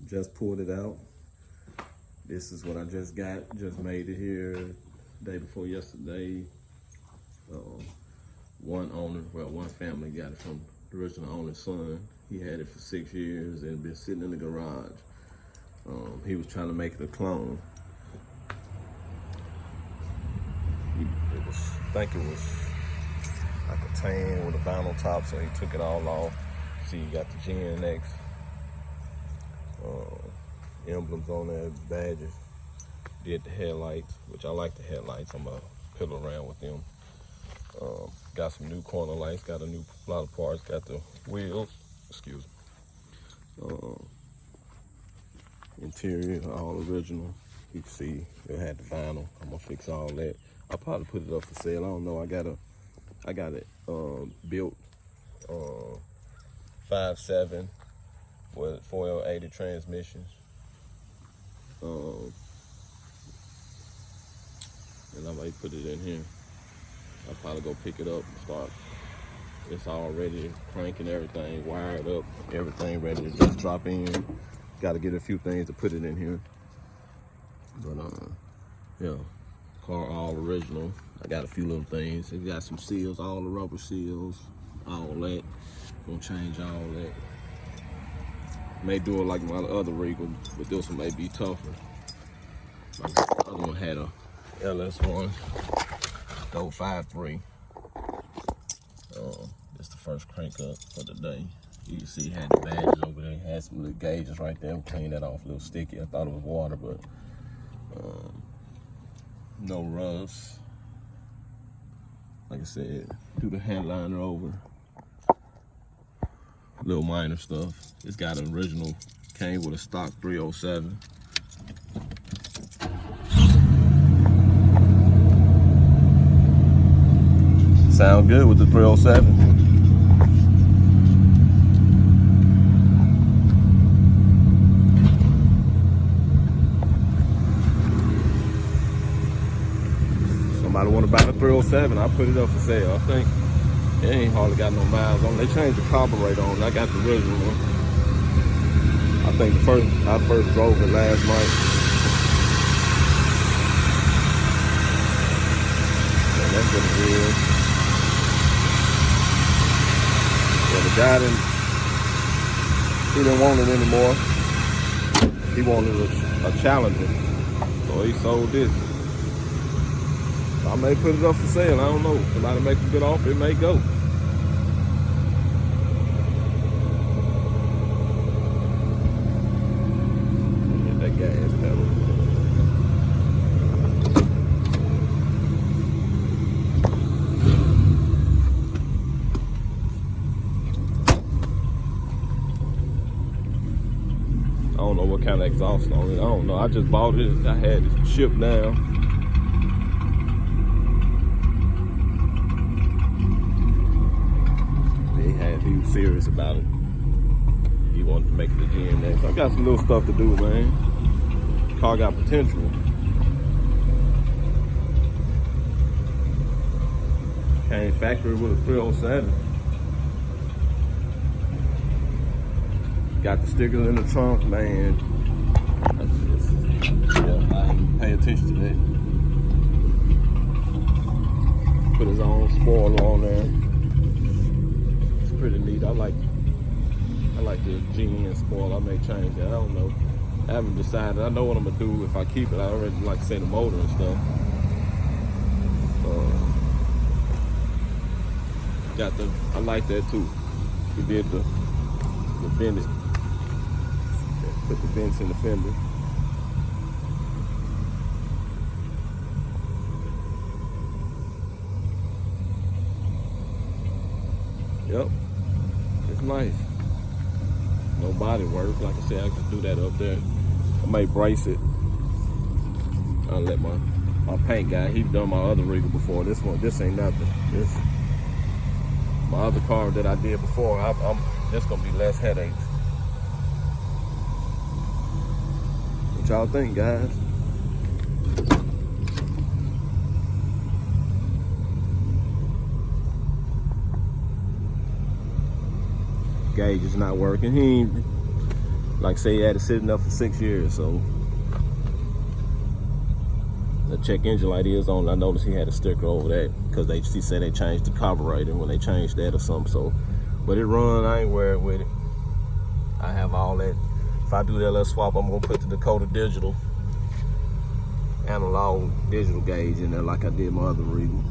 Just pulled it out. This is what I just got. Just made it here day before yesterday. One family got it from the original owner's son. He had it for 6 years and been sitting in the garage. He was trying to make it a clone. I think it was like a tan with a vinyl top, so he took it all off. See, you got the Gee-Hic emblems on there, badges. Did the headlights, which I like the headlights. I'm gonna piddle around with them. Got some new corner lights, got a lot of parts, got the wheels, excuse me. Interior, all original. You can see it had the vinyl. I'm gonna fix all that. I'll probably put it up for sale. I don't know. I got it built 5.7 with 4L80 transmissions. And I might put it in here. I'll probably go pick it up and start. It's all ready, cranking everything, wired up, everything ready to just drop in. Got to get a few things to put it in here. But yeah, car all original. I got a few little things. It got some seals, all the rubber seals, all that. Gonna change all that. May do it like my other Regal, but this one may be tougher. Like the other one had a LS1, go 5.3. This the first crank up for the day. You can see it had the badges over there. It had some little gauges right there. Clean that off, a little sticky. I thought it was water, but no rust. Like I said, do the headliner over. Little minor stuff. It's got an original, came with a stock 307. Sound good with the 307. Somebody want to buy the 307, I'll put it up for sale. I think it ain't hardly got no miles on it. They changed the carburetor on it. I got the original one. I think I first drove it last night. Yeah, that's what it is. Yeah, the guy didn't want it anymore. He wanted a Challenger, so he sold this. I may put it up for sale, I don't know. Somebody make a good offer, it may go. Hit that gas pedal. I don't know what kind of exhaust on it. I don't know. I just bought it. I had it shipped down. He was serious about it. He wanted to make it a Gee-Hic. So I got some little stuff to do, man. Car got potential. Came factory with a 307. Got the stickers in the trunk, man. Yeah, I didn't pay attention to that. Put his own spoiler on there. Pretty neat. I like the Gee-Hic spoiler. I may change that. I don't know. I haven't decided. I know what I'm gonna do if I keep it. I already like to say the motor and stuff. I like that too. He did the fender. Put the vents in the fender. Yep. It's nice. No body work. Like I said, I can do that up there. I might brace it. I'll let my paint guy, he's done my other Regal before. This ain't nothing. This my other car that I did before, there's gonna be less headaches. What y'all think, guys? Gauge is not working. like say he had it sitting up for 6 years, so the check engine light is on. I noticed he had a sticker over that because he said they changed the carburetor when they changed that or something. So, but it run, I ain't worried with it. I have all that. If I do that little swap, I'm gonna put the Dakota digital analog digital gauge in there like I did my other Regal.